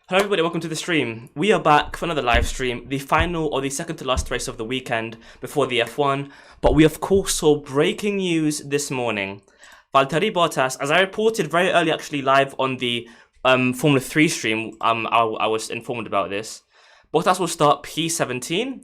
Hello everybody, welcome to the stream. We are back for another live stream, the final or the second to last race of the weekend before the F1. But we of course saw breaking news this morning. Valtteri Bottas, as I reported very early actually live on the Formula 3 stream, I was informed about this. Bottas will start P17.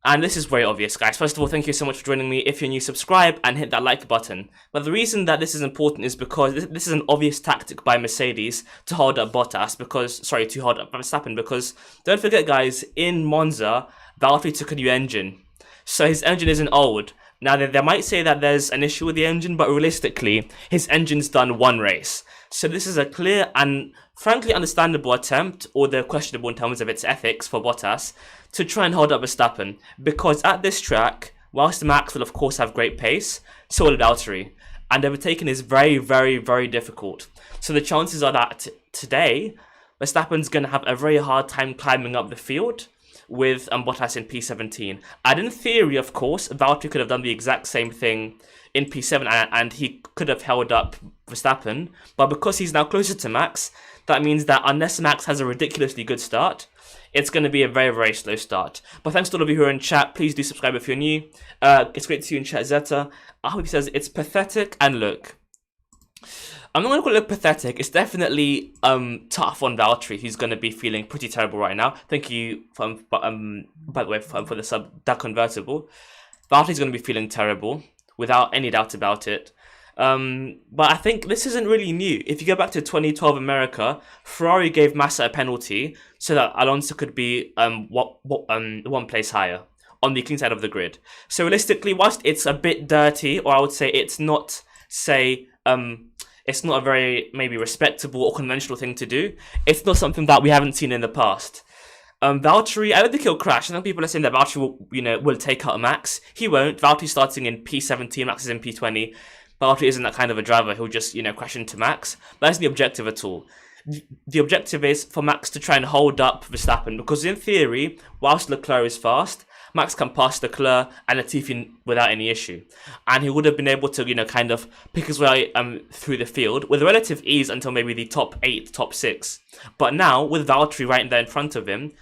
And this is very obvious, guys. First of all, thank you so much for joining me. If you're new, subscribe and hit that like button. But the reason that this is important is because this is an obvious tactic by Mercedes to hold up Bottas to hold up Verstappen, because don't forget, guys, in Monza, Valtteri took a new engine. So his engine isn't old. Now, they might say that there's an issue with the engine, but realistically, his engine's done one race. So this is a clear and frankly understandable attempt, or the questionable in terms of its ethics for Bottas, to try and hold up Verstappen. Because at this track, whilst Max will of course have great pace, so will Valtteri. And overtaking is very, very, very difficult. So the chances are that today, Verstappen's going to have a very hard time climbing up the field with Bottas in P17. And in theory, of course, Valtteri could have done the exact same thing in P7 and he could have held up Verstappen. But because he's now closer to Max, that means that unless Max has a ridiculously good start, it's going to be a very, very slow start. But thanks to all of you who are in chat. Please do subscribe if you're new. It's great to see you in chat, Zeta. I hope he says it's pathetic. And look, I'm not going to call it pathetic. It's definitely tough on Valtteri, who's going to be feeling pretty terrible right now. Thank you, by the way, for the sub, that convertible. Valtteri's going to be feeling terrible, without any doubt about it. But I think this isn't really new. If you go back to 2012 America, Ferrari gave Massa a penalty so that Alonso could be one place higher on the clean side of the grid. So realistically, whilst it's a bit dirty, or I would say it's not, it's not a very maybe respectable or conventional thing to do, it's not something that we haven't seen in the past. Valtteri, I don't think he'll crash. I think people are saying that Valtteri will take out Max. He won't. Valtteri's starting in P17, Max is in P20. Valtteri isn't that kind of a driver who'll just, crash into Max. That isn't the objective at all. The objective is for Max to try and hold up Verstappen, because in theory, whilst Leclerc is fast, Max can pass Leclerc and Latifi without any issue. And he would have been able to, kind of pick his way through the field with relative ease until maybe the top 8, top 6. But now, with Valtteri right there in front of him,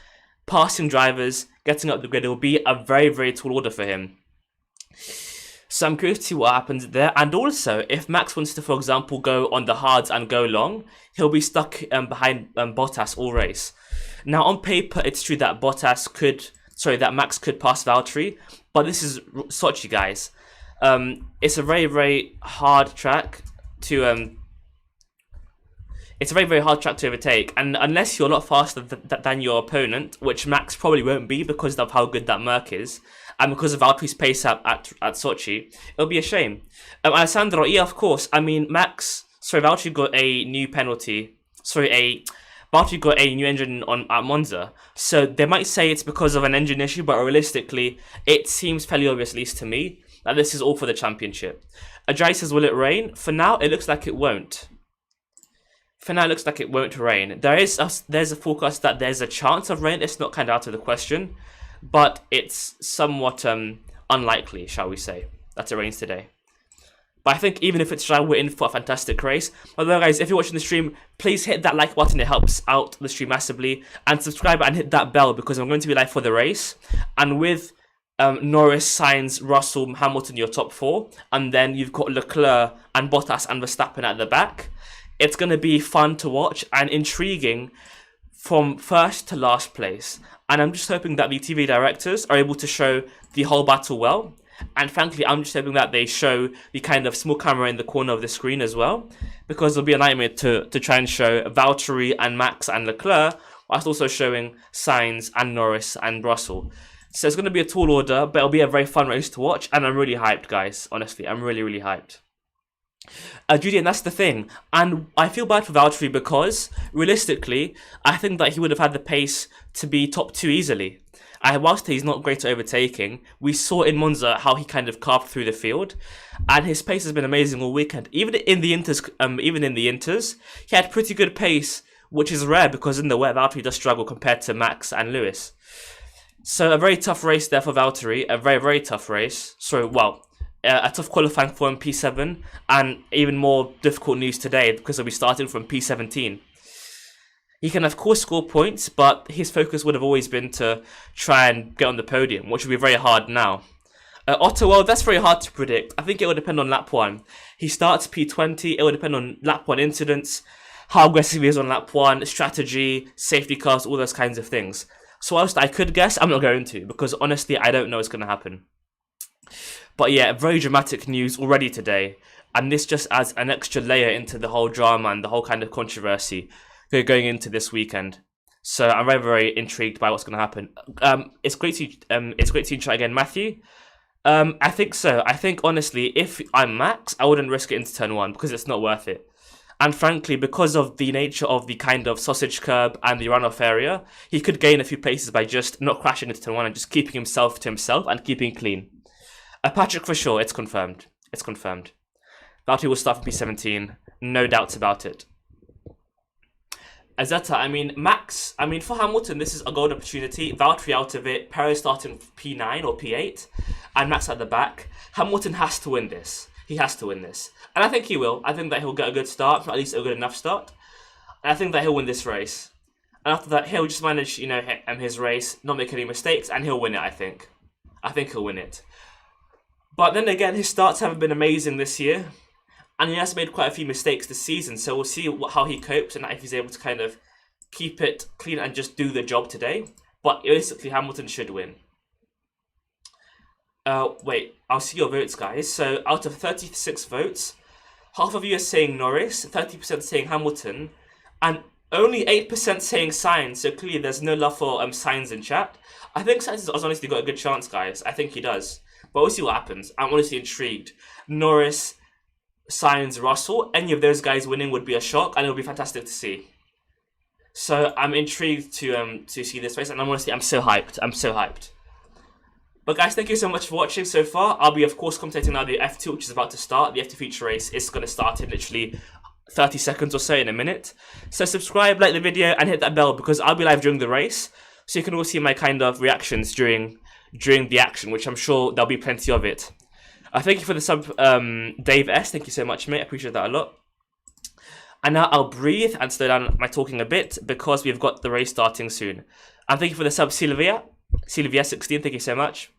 passing drivers, getting up the grid, it will be a very, very tall order for him. So I'm curious to see what happens there. And also, if Max wants to, for example, go on the hards and go long, he'll be stuck behind Bottas all race. Now, on paper, it's true that Max could pass Valtteri, but this is Sochi, guys. It's a very, very hard track to It's a very, very hard track to overtake, and unless you're a lot faster than your opponent, which Max probably won't be because of how good that Merc is, and because of Valtteri's pace at Sochi, it'll be a shame. Alessandro, yeah, of course. I mean, Valtteri got a new penalty. Valtteri got a new engine at Monza. So they might say it's because of an engine issue, but realistically, it seems fairly obvious, at least to me, that this is all for the championship. Ajay says, will it rain? For now, it looks like it won't. Rain. There's a forecast that there's a chance of rain. It's not kind of out of the question, but it's somewhat unlikely, shall we say, that it rains today. But I think even if it's dry, we're in for a fantastic race. Although, guys, if you're watching the stream, please hit that like button. It helps out the stream massively. And subscribe and hit that bell, because I'm going to be live for the race. And with Norris, Sainz, Russell, Hamilton, your top 4. And then you've got Leclerc and Bottas and Verstappen at the back. It's going to be fun to watch and intriguing from first to last place. And I'm just hoping that the TV directors are able to show the whole battle well. And frankly, I'm just hoping that they show the kind of small camera in the corner of the screen as well. Because it'll be a nightmare to try and show Valtteri and Max and Leclerc, whilst also showing Sainz and Norris and Russell. So it's going to be a tall order, but it'll be a very fun race to watch. And I'm really hyped, guys. Honestly, I'm really, really hyped. Judy, and that's the thing. And I feel bad for Valtteri because, realistically, I think that he would have had the pace to be top 2 easily. Whilst he's not great at overtaking, we saw in Monza how he kind of carved through the field, and his pace has been amazing all weekend. Even in the inters, he had pretty good pace, which is rare because in the wet, Valtteri does struggle compared to Max and Lewis. So a very tough race there for Valtteri, a very, very tough race. A tough qualifying for him P7, and even more difficult news today because he'll be starting from P17. He can, of course, score points, but his focus would have always been to try and get on the podium, which would be very hard now. Ottawa, that's very hard to predict. I think it will depend on lap 1. He starts P20, it will depend on lap 1 incidents, how aggressive he is on lap 1, strategy, safety cars, all those kinds of things. So whilst I could guess, I'm not going to, because honestly, I don't know what's going to happen. But yeah, very dramatic news already today, and this just adds an extra layer into the whole drama and the whole kind of controversy going into this weekend. So I'm very, very intrigued by what's going to happen. It's great to try again, Matthew. I think so. I think honestly, if I'm Max, I wouldn't risk it into turn 1 because it's not worth it. And frankly, because of the nature of the kind of sausage curb and the runoff area, he could gain a few places by just not crashing into turn 1 and just keeping himself to himself and keeping clean. Patrick for sure, it's confirmed. It's confirmed. Valtteri will start from P17, no doubts about it. Azeta, Max, for Hamilton, this is a golden opportunity. Valtteri out of it, Perez starting P9 or P8, and Max at the back. Hamilton has to win this. He has to win this. And I think he will. I think that he'll get a good start, at least a good enough start. And I think that he'll win this race. And after that, he'll just manage, his race, not make any mistakes, and he'll win it, I think. I think he'll win it. But then again, his starts haven't been amazing this year. And he has made quite a few mistakes this season, so we'll see how he copes and if he's able to kind of keep it clean and just do the job today. But realistically, Hamilton should win. Wait, I'll see your votes, guys. So out of 36 votes, half of you are saying Norris, 30% saying Hamilton, and only 8% saying Sainz. So clearly there's no love for Sainz in chat. I think Sainz has honestly got a good chance, guys. I think he does. But we'll see what happens. I'm honestly intrigued. Norris, Sainz, Russell, any of those guys winning would be a shock, and it would be fantastic to see. So I'm intrigued to see this race, and I'm so hyped. I'm so hyped. But guys, thank you so much for watching so far. I'll be, of course, commentating now the F2, which is about to start. The F2 feature race is going to start in literally 30 seconds or so, in a minute. So subscribe, like the video, and hit that bell, because I'll be live during the race, so you can all see my kind of reactions during the action, which I'm sure there'll be plenty of it. Thank you for the sub, Dave S. Thank you so much, mate. I appreciate that a lot. And now I'll breathe and slow down my talking a bit because we've got the race starting soon. And thank you for the sub, Sylvia. Sylvia16, thank you so much.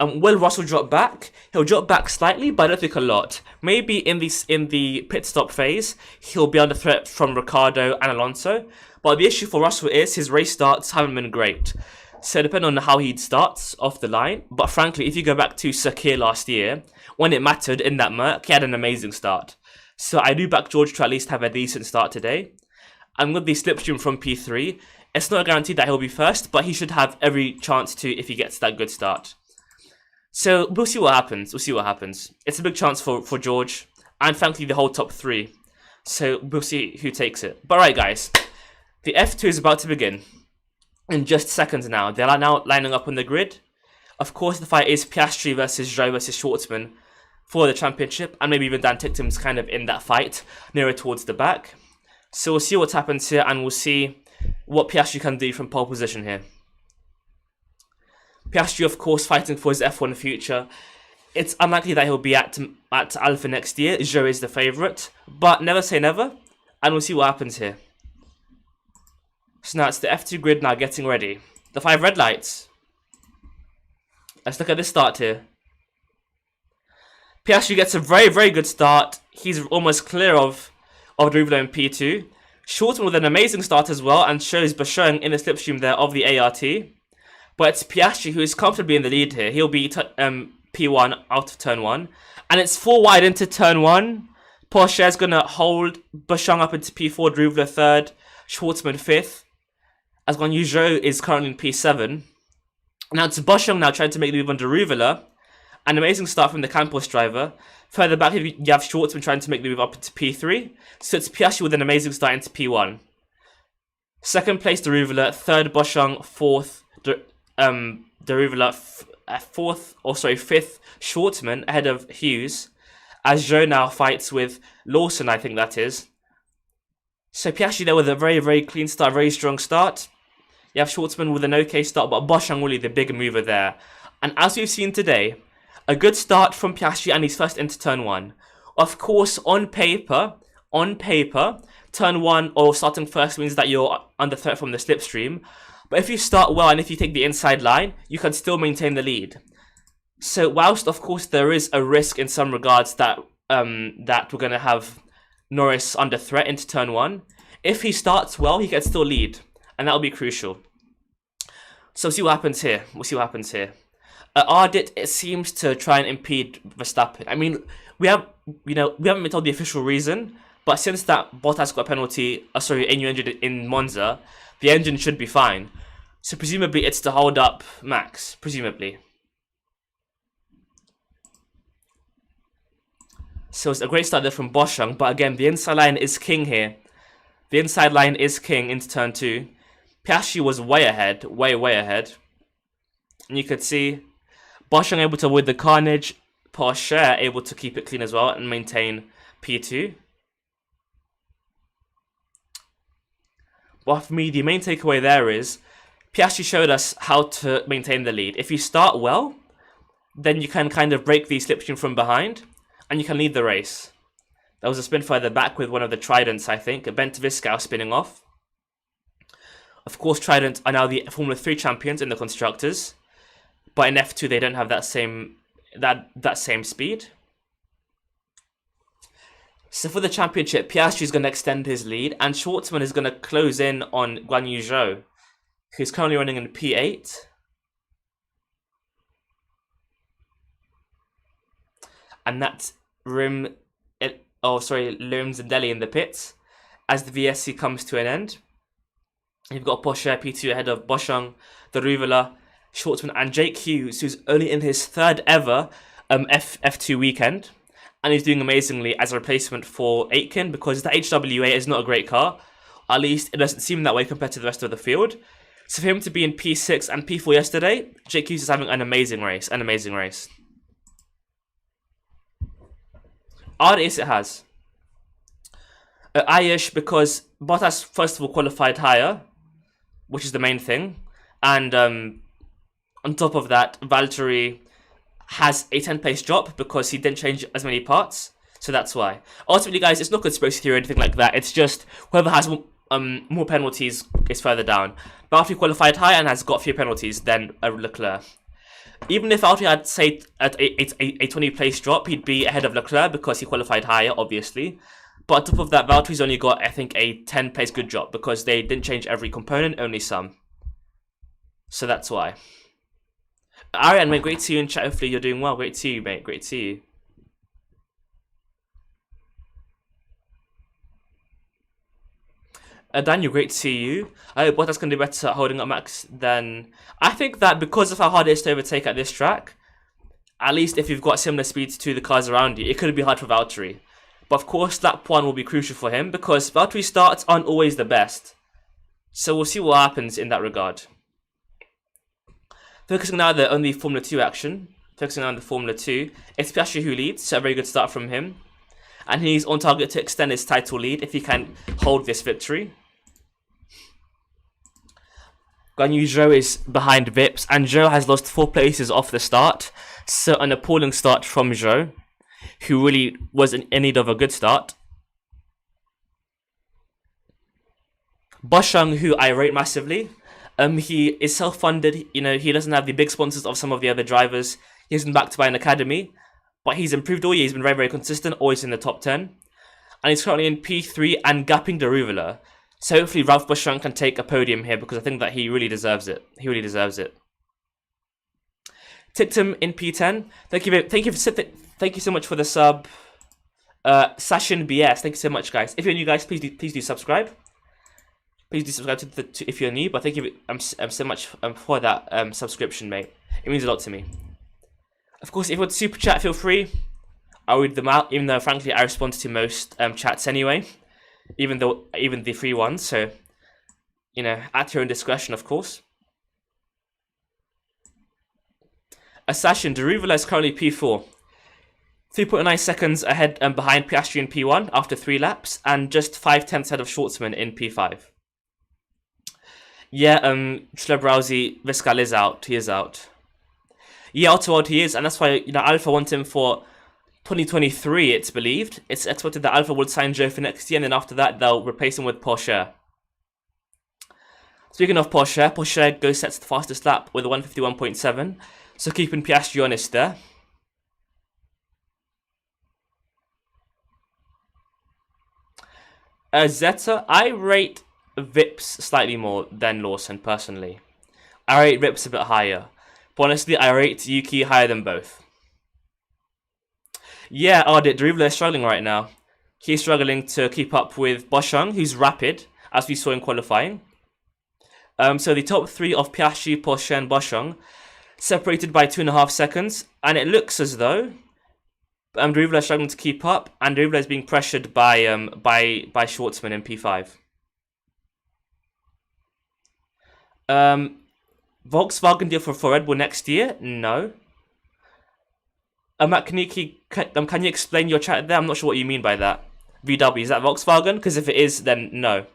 Will Russell drop back? He'll drop back slightly, but I don't think a lot. Maybe in the pit stop phase, he'll be under threat from Ricciardo and Alonso. But the issue for Russell is his race starts haven't been great. So depending on how he starts off the line. But frankly, if you go back to Sakir last year, when it mattered in that Merc, he had an amazing start. So I do back George to at least have a decent start today. And with the slipstream from P3, it's not guaranteed that he'll be first, but he should have every chance to if he gets that good start. So we'll see what happens. We'll see what happens. It's a big chance for George, and frankly the whole top 3. So we'll see who takes it. But right, guys, the F2 is about to begin. In just seconds now. They are now lining up on the grid. Of course, the fight is Piastri versus Zhou versus Schwartzman for the championship. And maybe even Dan Ticktum's kind of in that fight, nearer towards the back. So we'll see what happens here, and we'll see what Piastri can do from pole position here. Piastri, of course, fighting for his F1 future. It's unlikely that he'll be at Alpha next year. Zhou is the favourite. But never say never. And we'll see what happens here. So now it's the F2 grid now getting ready. The 5 red lights. Let's look at this start here. Piastri gets a very, very good start. He's almost clear of Deruvlo in P2. Schwartzman with an amazing start as well, and shows Bashung in the slipstream there of the ART. But it's Piastri who is comfortably in the lead here. He'll be P1 out of turn 1. And it's 4 wide into turn 1. Porsche is going to hold Bashung up into P4, Deruvlo 3rd, Schwartzman 5th. As Guanyu Zhou is currently in P7. Now it's Bashung now trying to make the move on Deruvlo. An amazing start from the Campos driver. Further back, you have Schwartzman trying to make the move up into P3. So it's Piastri with an amazing start into P1. Second place, Deruvlo. Third, Bashung. Fourth, Deruvlo. Fifth, Schwartzman ahead of Hughes. As Zhou now fights with Lawson, I think that is. So Piastri there with a very, very clean start, very strong start. You have Schwartzman with an okay start, but Bashung really the bigger mover there. And as we've seen today, a good start from Piastri and he's first into turn 1. Of course, on paper, On paper, turn 1 or starting first means that you're under threat from the slipstream. But if you start well and if you take the inside line, you can still maintain the lead. So whilst of course there is a risk in some regards that that we're gonna have Norris under threat into turn 1, if he starts well, he can still lead, and that'll be crucial. So we'll see what happens here. We'll see what happens here. Ardit, it seems to try and impede Verstappen. I mean, we haven't been told the official reason, but since that Bottas got a penalty, a new engine in Monza, the engine should be fine. So presumably it's to hold up Max, presumably. So it's a great start there from Boschung, but again, the inside line is king here. The inside line is king into turn 2. Piastri was way ahead, way ahead. And you could see Boschung able to avoid the carnage, Porsche able to keep it clean as well and maintain P2. But for me, the main takeaway there is Piastri showed us how to maintain the lead. If you start well, then you can kind of break the slipstream from behind and you can lead the race. There was a spin further back with one of the Tridents, I think, Bent Viscau spinning off. Of course, Trident are now the Formula 3 champions in the Constructors, but in F2 they don't have that same speed. So for the championship, Piastri is going to extend his lead, and Schwartzman is going to close in on Guan Yu Zhou, who's currently running in P8. And that's Lim Zendelli in the pits as the VSC comes to an end. You've got Porsche P2 ahead of Boschung, Daruvala, Schwartzman, and Jake Hughes, who's only in his third ever F2 weekend. And he's doing amazingly as a replacement for Aitken because the HWA is not a great car. At least it doesn't seem that way compared to the rest of the field. So for him to be in P6 and P4 yesterday, Jake Hughes is having an amazing race. Odd ace it has. Ayush, because Bottas first of all qualified higher, which is the main thing. And on top of that, Valtteri has a 10 place drop because he didn't change as many parts. So that's why. Ultimately, guys, it's not conspiracy theory or anything like that. It's just whoever has more penalties is further down. Valtteri qualified higher and has got fewer penalties than Leclerc. Even if Valtteri had, say, at a 20 place drop, he'd be ahead of Leclerc because he qualified higher, obviously. But on top of that, Valtteri's only got, I think, a 10 place good drop because they didn't change every component, only some. So that's why. Arian, mate, great to see you in chat. Hopefully you're doing well. Great to see you, mate. Great to see you. Daniel, great to see you. I hope Bottas can do better at holding up Max than... I think that because of how hard it is to overtake at this track, at least if you've got similar speeds to the cars around you, it could be hard for Valtteri. But of course, lap 1 will be crucial for him because Valtteri starts aren't always the best. So we'll see what happens in that regard. Focusing now on the Formula 2 action. Focusing on the Formula 2. It's Piastri who leads, so a very good start from him. And he's on target to extend his title lead if he can hold this victory. Guan Yu Zhou is behind Vips, and Zhou has lost 4 places off the start. So an appalling start from Zhou, who really was in need of a good start. Boschung, who I rate massively. He is self-funded, he doesn't have the big sponsors of some of the other drivers. He isn't backed by an academy, but he's improved all year. He's been very, very consistent, always in the top 10. And he's currently in P3 and gapping Daruvala. So hopefully Ralph Boschung can take a podium here because I think that he really deserves it. He really deserves it. Tictum in P10. Thank you so much for the sub. Sashin BS, thank you so much, guys. If you're new, guys, please do subscribe. Please do subscribe if you're new. But thank you so much for that subscription, mate. It means a lot to me. Of course, if you want to super chat, feel free. I'll read them out, even though frankly I respond to most chats anyway, even the free ones. So, at your own discretion, of course. Assassin Daruvala is currently P4, 3.9 seconds ahead behind Piastri in P1 after 3 laps, and just 0.5 ahead of Schwartzman in P5. Yeah, Schlebrowski Viscal is out. He is out. Yeah, Otto he is, and that's why Alpha want him for 2023, it's believed. It's expected that Alpha will sign Zhou for next year, and then after that, they'll replace him with Porsche. Speaking of Porsche, Porsche sets the fastest lap with a 151.7, so keeping Piastri honest there. Zeta, I rate Vips slightly more than Lawson, personally. I rate Vips a bit higher. But honestly, I rate Yuki higher than both. Yeah, Derivla is struggling right now. He's struggling to keep up with Boschung, who's rapid, as we saw in qualifying. So the top three of Piastri, Porsche, and Boschung separated by 2.5 seconds, and it looks as though Derivla is struggling to keep up, and Derivla is being pressured by Schwartzman in P5. Volkswagen deal for Red Bull next year? No. Matt, can you explain your chat there? I'm not sure what you mean by that. VW, is that Volkswagen? Because if it is, then no.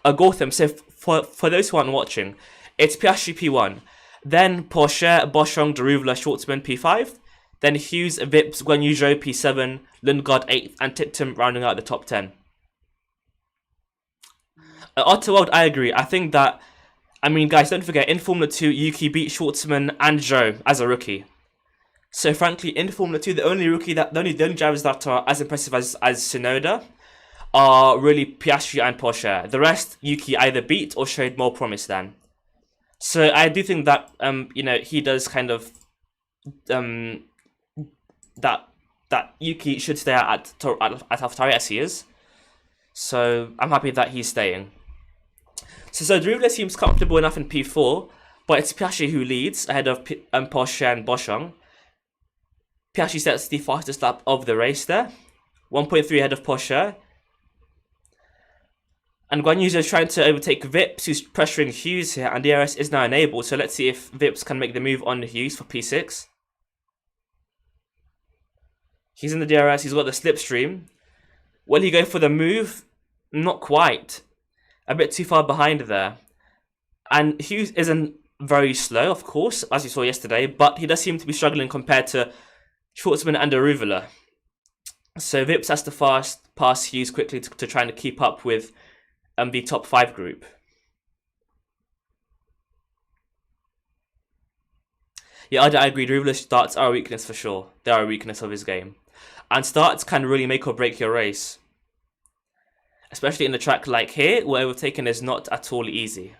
Gotham, so for those who aren't watching, it's Piastri P1, then Porsche, Boschung, Derivla, Schwartzman P5, then Hughes, Vips, Guan Yu Zhou P7, Lundgaard 8th, and Tipton rounding out the top 10. Otterwald, I agree. I think that, I mean, guys, don't forget, in Formula 2, Yuki beat Schwartzman and Zhou as a rookie. So frankly, in Formula 2, the only drivers that are as impressive as Tsunoda are really Piastri and Porsche. The rest, Yuki either beat or showed more promise than. So I do think that he does kind of that Yuki should stay at AlphaTauri as he is. So I'm happy that he's staying. So Derivla seems comfortable enough in P4, but it's Piastri who leads ahead of Porsche and Boschung. Piastri sets the fastest lap of the race there, 1.3 ahead of Porsche. And Guan Yu is trying to overtake Vips, who's pressuring Hughes here, and DRS is now enabled, so let's see if Vips can make the move on Hughes for P6. He's in the DRS, he's got the slipstream. Will he go for the move? Not quite. A bit too far behind there. And Hughes isn't very slow, of course, as you saw yesterday, but he does seem to be struggling compared to Schwartzman and Aruvula. So Vips has to pass Hughes quickly to try and keep up with the top 5 group. Yeah, I agree. Aruvula's starts are a weakness for sure. They are a weakness of his game. And starts can really make or break your race. Especially in a track like here, where overtaking is not at all easy.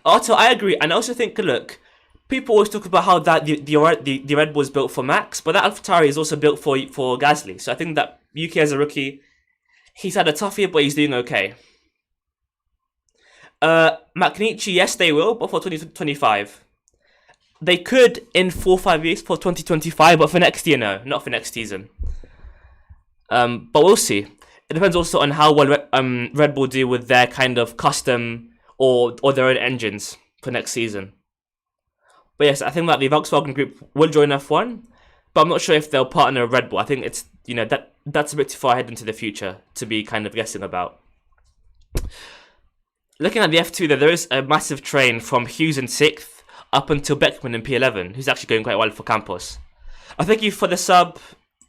Also, I agree. And I also think, look, people always talk about how that the Red Bull is built for Max, but that AlphaTauri is also built for Gasly. So I think that Yuki as a rookie, he's had a tough year, but he's doing okay. Macnici, yes, they will, but for 2025. They could in 4 or 5 years for 2025, but for next year, no, not for next season. But we'll see. It depends also on how well Red Bull do with their kind of custom or their own engines for next season. But yes, I think that the Volkswagen group will join F1, but I'm not sure if they'll partner with Red Bull. I think it's that's a bit too far ahead into the future to be kind of guessing about. Looking at the F2 there is a massive train from Hughes in 6th up until Beckman in P11, who's actually going quite well for Campos. I thank you for the sub,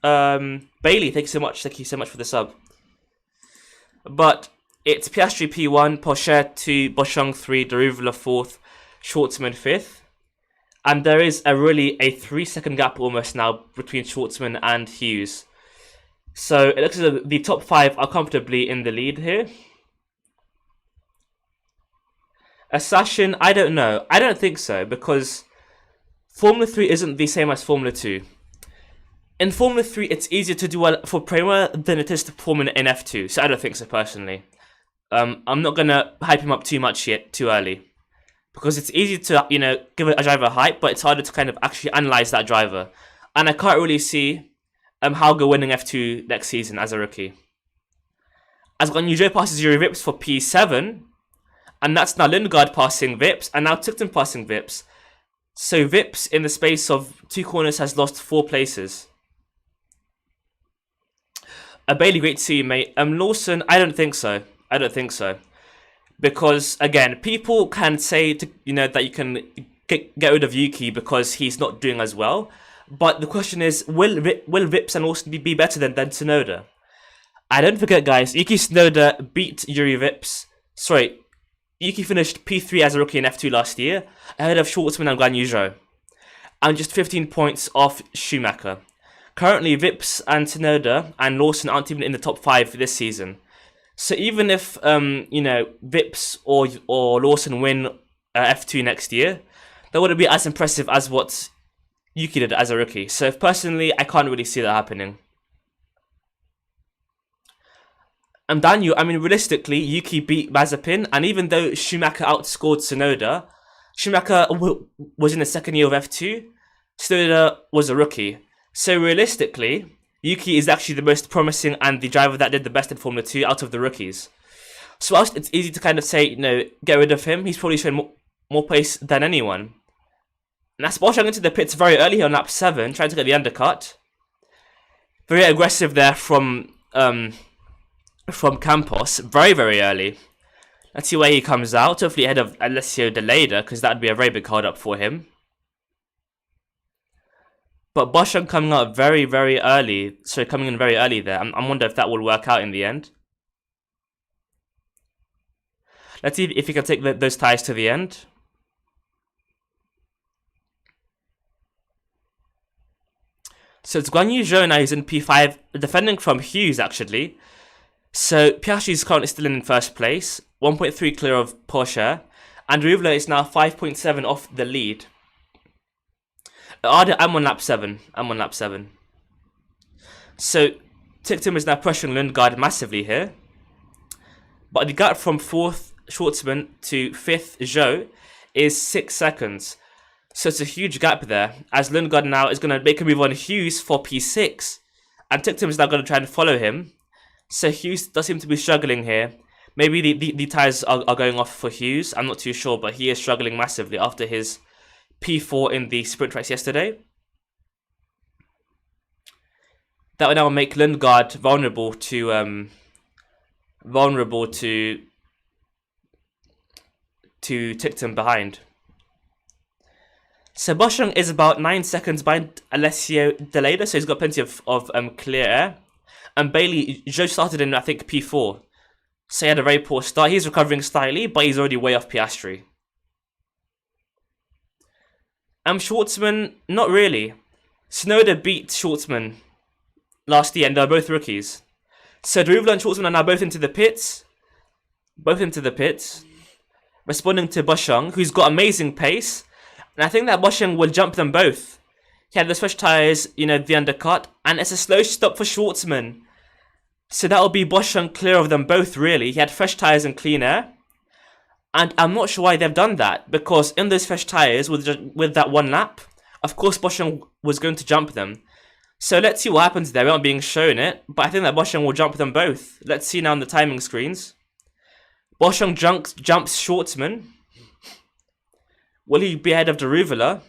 Bailey. Thank you so much. Thank you so much for the sub. But it's Piastri P1, Porsche 2, Boschung 3, Derivla 4th, Schwartzman 5th. And there is a 3-second gap almost now between Schwartzman and Hughes. So it looks as though the top 5 are comfortably in the lead here. Assassin, I don't know. I don't think so, because Formula 3 isn't the same as Formula 2. In Formula 3, it's easier to do well for Prema than it is to perform in F2, so I don't think so personally. I'm not going to hype him up too much yet, too early. Because it's easy to, give a driver a hype, but it's harder to kind of actually analyze that driver. And I can't really see Hauger winning F2 next season as a rookie. As Guan Yu Zhou passes Yuri Vips for P7, and that's now Lundgaard passing Vips, and now Tipton passing Vips. So Vips, in the space of 2 corners, has lost 4 places. Bailey, great to see you, mate. Lawson, I don't think so. Because, again, people can say that you can get rid of Yuki because he's not doing as well. But the question is, will Vips and Lawson be better than Tsunoda? And don't forget, guys, Yuki Tsunoda beat Yuri Vips. Sorry, Yuki finished P3 as a rookie in F2 last year, ahead of Schwartzman and Guan Yu Zhou, and just 15 points off Schumacher. Currently, Vips and Tsunoda and Lawson aren't even in the top 5 this season. So even if Vips or Lawson win F2 next year, that wouldn't be as impressive as what Yuki did as a rookie. So personally, I can't really see that happening. And Daniel, I mean, realistically, Yuki beat Mazepin, and even though Schumacher outscored Tsunoda, Schumacher was in the second year of F2, Tsunoda was a rookie. So realistically, Yuki is actually the most promising and the driver that did the best in Formula 2 out of the rookies. So whilst it's easy to kind of say, get rid of him, he's probably shown more pace than anyone. And that's Bosch into the pits very early on lap 7, trying to get the undercut. Very aggressive there from Campos, very, very early. Let's see where he comes out, hopefully ahead of Alessio De Leda, because that would be a very big hold-up for him. But Boschung coming out very, very early, so coming in very early there. I wonder if that will work out in the end. Let's see if he can take those tyres to the end. So it's Guan Yu Zhou now who's in P5, defending from Hughes actually. So Piastri is currently still in first place, 1.3 clear of Porsche, and Rivolo is now 5.7 off the lead. I'm on lap 7. So Ticktum is now pressuring Lundgaard massively here. But the gap from 4th Schwartzman to 5th Zhou is 6 seconds. So it's a huge gap there, as Lundgaard now is going to make a move on Hughes for P6. And Ticktum is now going to try and follow him. So Hughes does seem to be struggling here. Maybe the tyres are going off for Hughes. I'm not too sure, but he is struggling massively after his P4 in the sprint race yesterday. That would now make Lundgaard vulnerable to Ticktum behind. So Boschung is about 9 seconds behind Alessio De Leda, so he's got plenty of clear air. And Bailey, Zhou started in, I think, P4. So he had a very poor start. He's recovering slightly, but he's already way off Piastri. Schwartzman, not really. Tsunoda beat Schwartzman last year, and they're both rookies. So Rivolo and Schwartzman are now both into the pits. Responding to Boschung, who's got amazing pace. And I think that Boschung will jump them both. He had the fresh tyres, the undercut. And it's a slow stop for Schwartzman. So that will be Boschung clear of them both, really. He had fresh tyres and clean air. And I'm not sure why they've done that. Because in those fresh tyres, with that one lap, of course Boschung was going to jump them. So let's see what happens there. We aren't being shown it. But I think that Boschung will jump them both. Let's see now on the timing screens. Boschung jumps Schwartzman. Will he be ahead of Rivolo?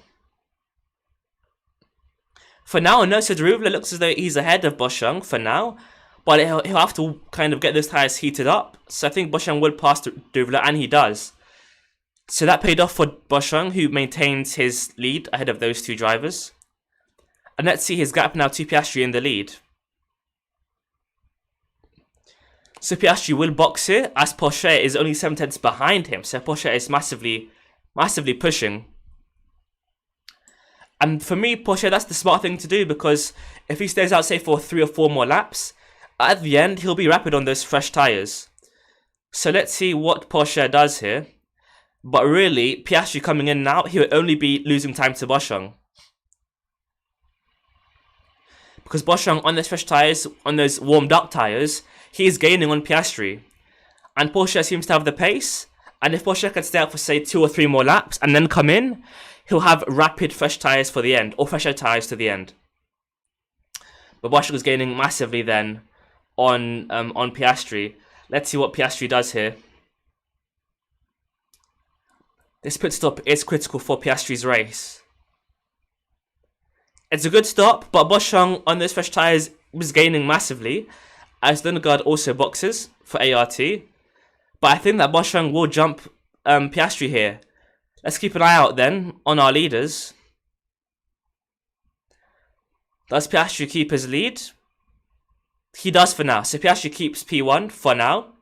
For now, no. So Rivolo looks as though he's ahead of Boschung for now. But he'll have to kind of get those tyres heated up. So I think Boschung will pass Rivolo, and he does. So that paid off for Boschung, who maintains his lead ahead of those two drivers. And let's see his gap now to Piastri in the lead. So Piastri will box here, as Porsche is only 7 tenths behind him. So Porsche is massively pushing. And for me, Porsche, that's the smart thing to do, because if he stays out, say, for 3 or 4 more laps, at the end, he'll be rapid on those fresh tyres. So let's see what Porsche does here. But really, Piastri coming in now, he will only be losing time to Boschung. Because Boschung, on those fresh tyres, on those warmed up tyres, he is gaining on Piastri. And Porsche seems to have the pace. And if Porsche can stay out for, say, 2 or 3 more laps and then come in, he'll have rapid fresh tyres for the end, or fresher tyres to the end. But Boschung is gaining massively then on Piastri. Let's see what Piastri does here. This pit stop is critical for Piastri's race. It's a good stop, but Boschung on those fresh tyres was gaining massively, as Lundgaard also boxes for ART. But I think that Boschung will jump Piastri here. Let's keep an eye out then on our leaders. Does Piastri keep his lead? He does for now. So Piastri keeps P1 for now,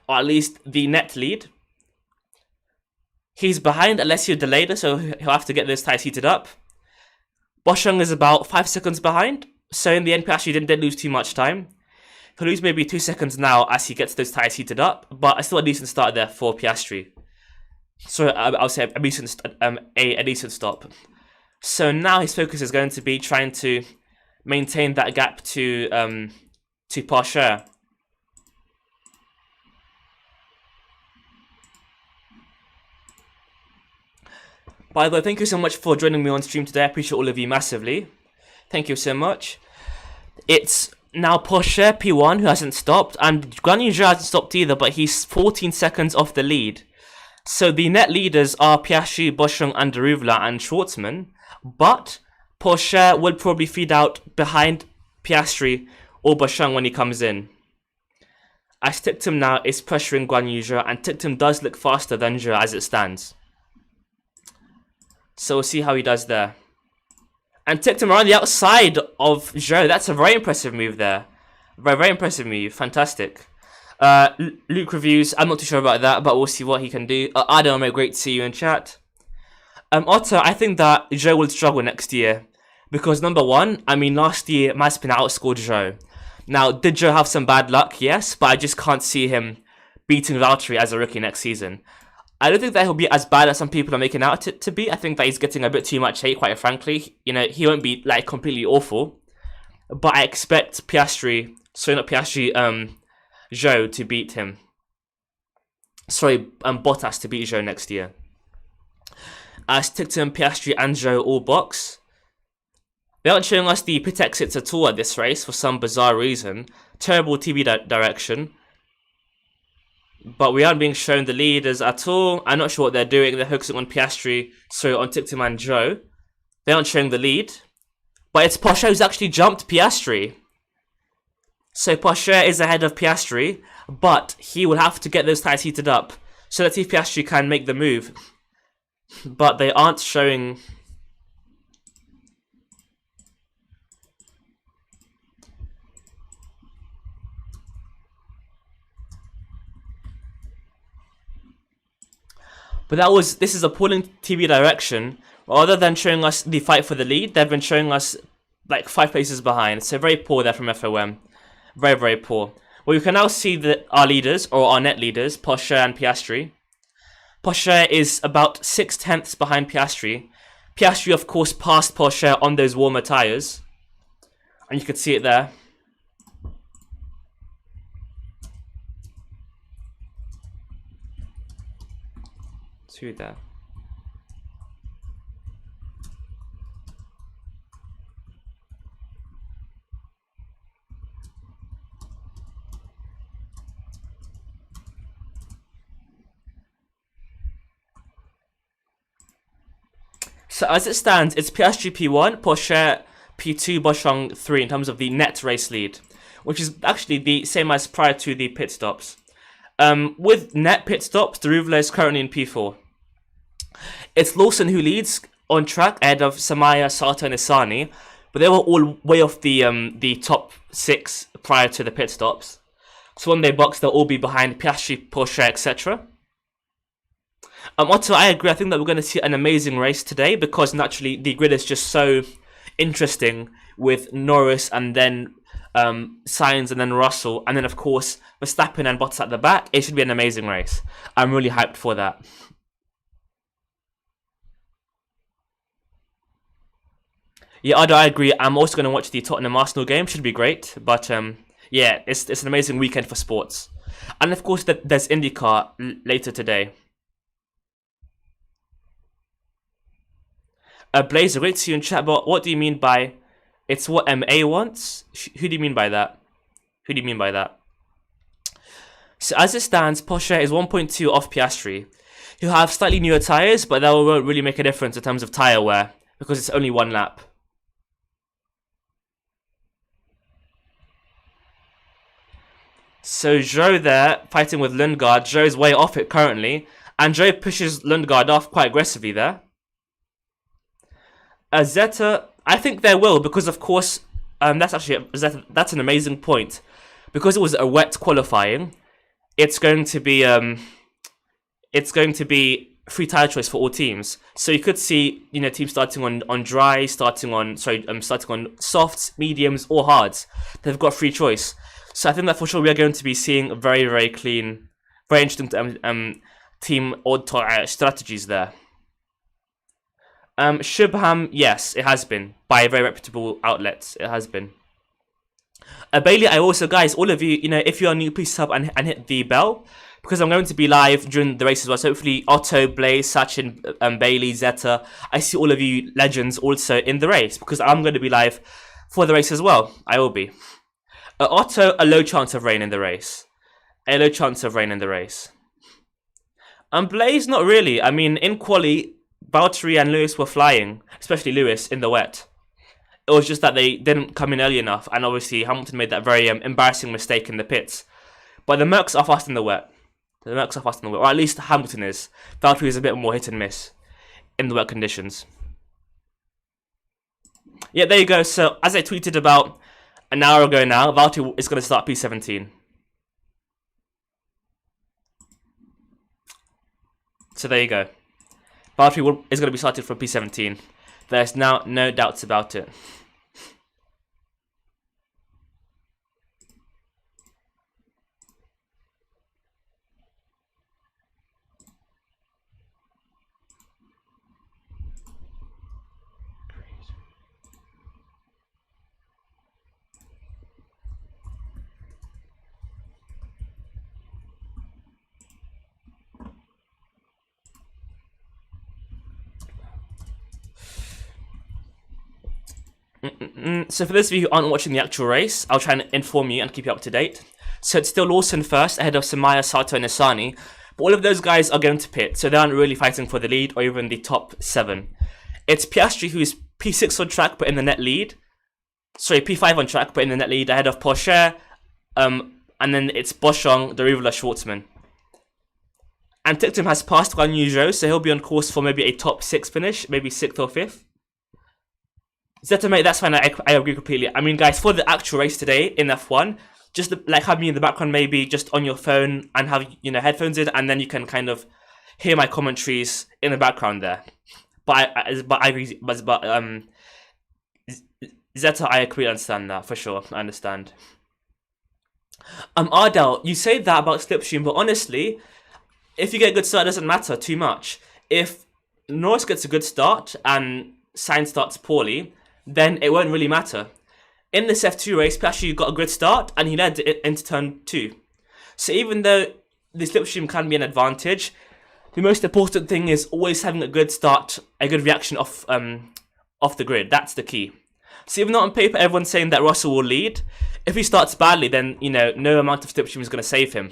or at least the net lead. He's behind Alessio De Leda, so he'll have to get those tyres heated up. Boschung is about 5 seconds behind, so in the end Piastri didn't lose too much time. He'll lose maybe 2 seconds now as he gets those tyres heated up, but it's still a decent start there for Piastri. So I'll say a decent stop. So now his focus is going to be trying to maintain that gap to Porsche. By the way, thank you so much for joining me on stream today. I appreciate all of you massively. Thank you so much. It's now Porsche P1 who hasn't stopped, and Guanyu Zhou hasn't stopped either, but he's 14 seconds off the lead. So the net leaders are Piastri, Boschung, Anderuvla, and Schwartzman, but Porsche will probably feed out behind Piastri or Boschung when he comes in. As Ticktum now is pressuring Guanyu Zhou, and Ticktum does look faster than Zhou as it stands. So we'll see how he does there. And Ticktum around the outside of Zhou. That's a very impressive move there. Very impressive move. Fantastic. Luke reviews. I'm not too sure about that, but we'll see what he can do. Adam, great to see you in chat. Otto, I think that Zhou will struggle next year. Because number one, I mean, last year Mazepin outscored Zhou. Now, did Zhou have some bad luck? Yes, but I just can't see him beating Valtteri as a rookie next season. I don't think that he'll be as bad as some people are making out to be. I think that he's getting a bit too much hate, quite frankly. You know, he won't be, like, completely awful. But I expect Zhou to beat him. Sorry, Bottas to beat Zhou next year. As Ticktum, Piastri, and Zhou all box. They aren't showing us the pit exits at all at this race for some bizarre reason. Terrible TV direction. But we aren't being shown the leaders at all. I'm not sure what they're doing. They're focusing on Piastri, so on Ticktum and Zhou. They aren't showing the lead. But it's Porsche who's actually jumped Piastri. So Porsche is ahead of Piastri, but he will have to get those tyres heated up. So let's see if Piastri can make the move. But they aren't showing... But this is appalling TV direction. Rather than showing us the fight for the lead, they've been showing us like 5 places behind. So very poor there from FOM. Very poor. Well, you can now see that our leaders, or our net leaders, Porsche and Piastri. Porsche is about 6/10 behind Piastri. Piastri, of course, passed Porsche on those warmer tyres. And you can see it there. There. So as it stands, it's Piastri P1, Porsche P2, Boschung 3 in terms of the net race lead, which is actually the same as prior to the pit stops. With net pit stops, Deruvla is currently in P4. It's Lawson who leads on track ahead of Samaya, Sato, and Isani, but they were all way off the top 6 prior to the pit stops. So when they box, they'll all be behind Piastri, Porsche, etc. Otto, I agree. I think that we're going to see an amazing race today because naturally the grid is just so interesting with Norris and then Sainz and then Russell and then of course Verstappen and Bottas at the back. It should be an amazing race. I'm really hyped for that. Yeah, I agree. I'm also going to watch the Tottenham Arsenal game. Should be great. But yeah, it's an amazing weekend for sports. And of course, there's IndyCar later today. Blazer, great to see you in chat. But what do you mean by it's what MA wants? Who do you mean by that? Who do you mean by that? So as it stands, Porsche is 1.2 off Piastri, who have slightly newer tyres, but that won't really make a difference in terms of tyre wear because it's only 1 lap. So Zhou there, fighting with Lundgaard. Zhou's way off it currently. And Zhou pushes Lundgaard off quite aggressively there. Zeta I think there will, because of course, that's an amazing point. Because it was a wet qualifying, it's going to be free tire choice for all teams. So you could see, teams starting on dry, starting on softs, mediums, or hards. They've got free choice. So I think that for sure we are going to be seeing very, very clean, very interesting team strategies there. Shubham, yes, it has been by very reputable outlets. It has been. Bailey, I also, guys, all of you, if you are new, please sub and hit the bell, because I'm going to be live during the race as well. So hopefully Otto, Blaze, Sachin, Bailey, Zeta, I see all of you legends also in the race, because I'm going to be live for the race as well. I will be. Otto, a low chance of rain in the race. A low chance of rain in the race. Blaze, not really. I mean, in quali, Valtteri and Lewis were flying, especially Lewis, in the wet. It was just that they didn't come in early enough, and obviously Hamilton made that very embarrassing mistake in the pits. But the Mercs are fast in the wet. Or at least Hamilton is. Valtteri is a bit more hit and miss in the wet conditions. Yeah, there you go. So, as I tweeted about an hour ago now, Valtteri is going to start P17. So there you go. Valtteri is going to be started for P17. There's now no doubts about it. So for those of you who aren't watching the actual race, I'll try and inform you and keep you up to date. So it's still Lawson first, ahead of Samaya, Sato, and Asani. But all of those guys are going to pit, so they aren't really fighting for the lead or even the top 7. It's Piastri who's P6 on track but in the net lead. Sorry, P5 on track but in the net lead, ahead of Porsche. And then it's Boschong, Derivla, Schwartzman. And Ticktum has passed Guan Yu Zhou, so he'll be on course for maybe a top 6 finish, maybe 6th or 5th. Zeta, mate, that's fine. I agree completely. I mean, guys, for the actual race today in F1, just like have me in the background, maybe just on your phone and have headphones in, and then you can kind of hear my commentaries in the background there. But I agree. But Zeta, I completely understand that for sure. I understand. Ardell, you say that about Slipstream, but honestly, if you get a good start, it doesn't matter too much. If Norris gets a good start and Sainz starts poorly, then it won't really matter. In this F2 race, Piastri got a good start and he led it into turn 2. So even though the slipstream can be an advantage, the most important thing is always having a good start, a good reaction off the grid. That's the key. So even though on paper everyone's saying that Russell will lead, if he starts badly, then no amount of slipstream is going to save him.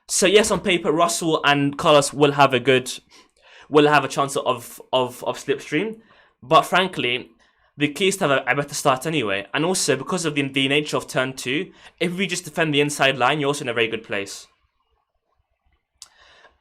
So yes, on paper Russell and Carlos will have a chance of slipstream, but frankly, the key is to have a better start anyway. And also, because of the nature of turn 2, if we just defend the inside line, you're also in a very good place.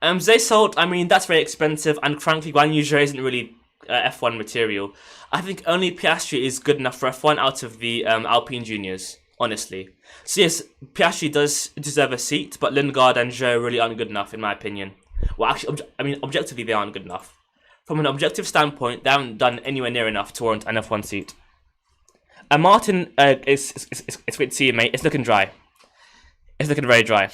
Zaysalt, I mean, that's very expensive, and frankly, Guan Yu Zhou isn't really F1 material. I think only Piastri is good enough for F1 out of the Alpine juniors, honestly. So yes, Piastri does deserve a seat, but Lundgaard and Zhou really aren't good enough, in my opinion. Well, actually, objectively, they aren't good enough. From an objective standpoint, they haven't done anywhere near enough to warrant an F1 seat. And Martin, it's great to see you, mate. It's looking dry. It's looking very dry.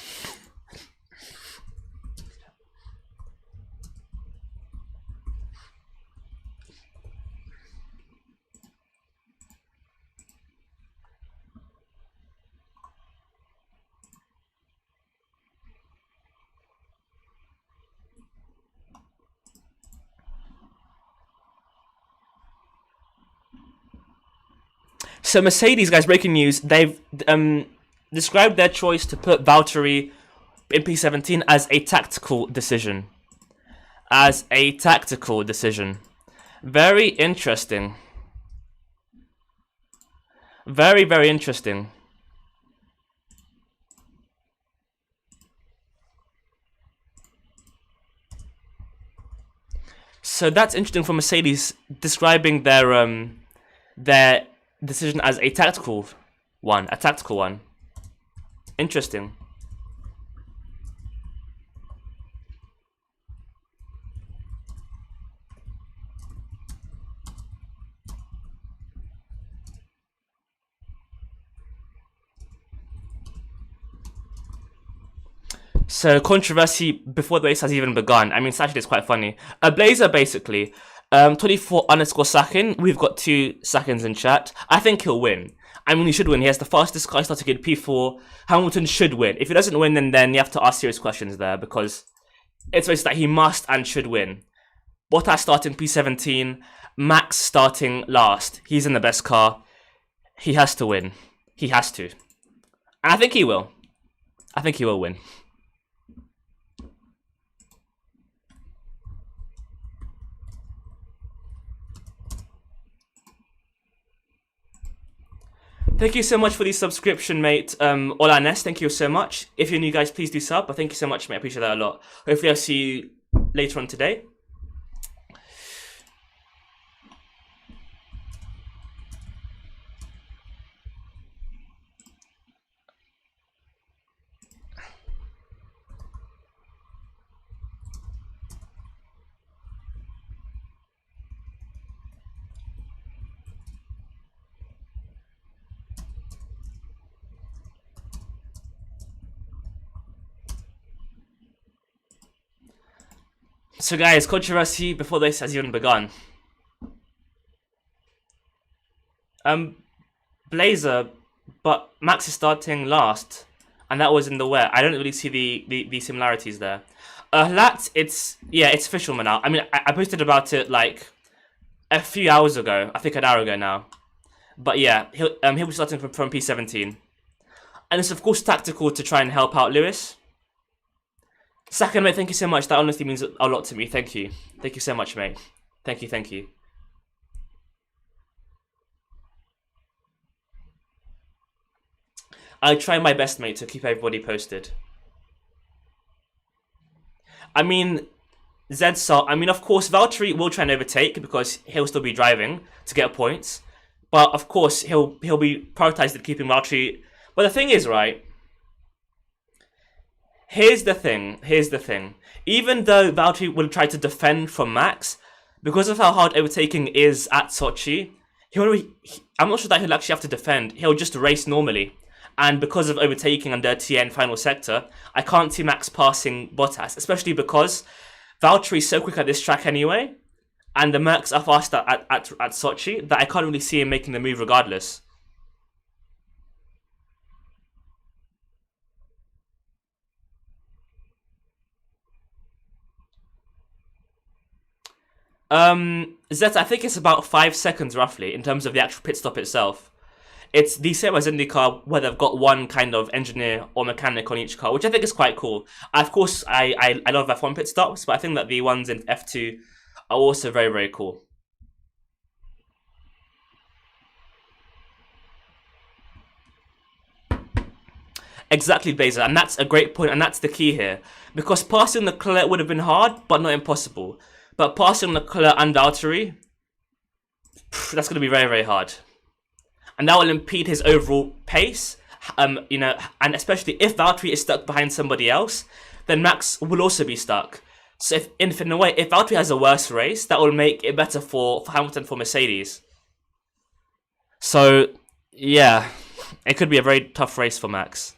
So Mercedes, guys, breaking news. They've described their choice to put Valtteri in P17 as a tactical decision. Very interesting. Very, very interesting. So that's interesting for Mercedes describing their their decision as a tactical one. Interesting. So controversy before the race has even begun. I mean, it's actually quite funny. A Blazer basically, 24_Sakin. We've got 2 seconds in chat. I think he'll win. I mean, he should win. He has the fastest car starting in P4. Hamilton should win. If he doesn't win, then you have to ask serious questions there, because it's basically that he must and should win. Bottas starting P17. Max starting last. He's in the best car. He has to win. He has to. And I think he will. I think he will win. Thank you so much for the subscription, mate. Olanes, thank you so much. If you're new, guys, please do sub. But thank you so much, mate. I appreciate that a lot. Hopefully I'll see you later on today. So guys, controversy before this has even begun. Blazer, but Max is starting last, and that was in the wet. I don't really see the similarities there. Lat, it's official now. I mean, I posted about it like a few hours ago. I think an hour ago now. But yeah, he'll be starting from P17, and it's of course tactical to try and help out Lewis. Sakin, mate, thank you so much. That honestly means a lot to me. Thank you. Thank you so much, mate. Thank you. I try my best, mate, to keep everybody posted. I mean, I mean, of course, Valtteri will try and overtake because he'll still be driving to get points. But of course, he'll be prioritized at keeping Valtteri. But the thing is, right? Here's the thing. Even though Valtteri will try to defend from Max, because of how hard overtaking is at Sochi, I'm not sure that he'll actually have to defend. He'll just race normally. And because of overtaking under TN final sector, I can't see Max passing Bottas, especially because Valtteri is so quick at this track anyway, and the Mercs are faster at Sochi, that I can't really see him making the move regardless. Zet, I think it's about 5 seconds roughly in terms of the actual pit stop itself. It's the same as IndyCar, where they've got one kind of engineer or mechanic on each car, which I think is quite cool. Of course, I love F1 pit stops, but I think that the ones in F2 are also very, very cool. Exactly, Blazer, and that's a great point, and that's the key here. Because passing Leclerc would have been hard, but not impossible. But passing Leclerc and Valtteri, that's going to be very, very hard. And that will impede his overall pace. And especially if Valtteri is stuck behind somebody else, then Max will also be stuck. So if in a way, if Valtteri has a worse race, that will make it better for Hamilton, for Mercedes. So, yeah, it could be a very tough race for Max.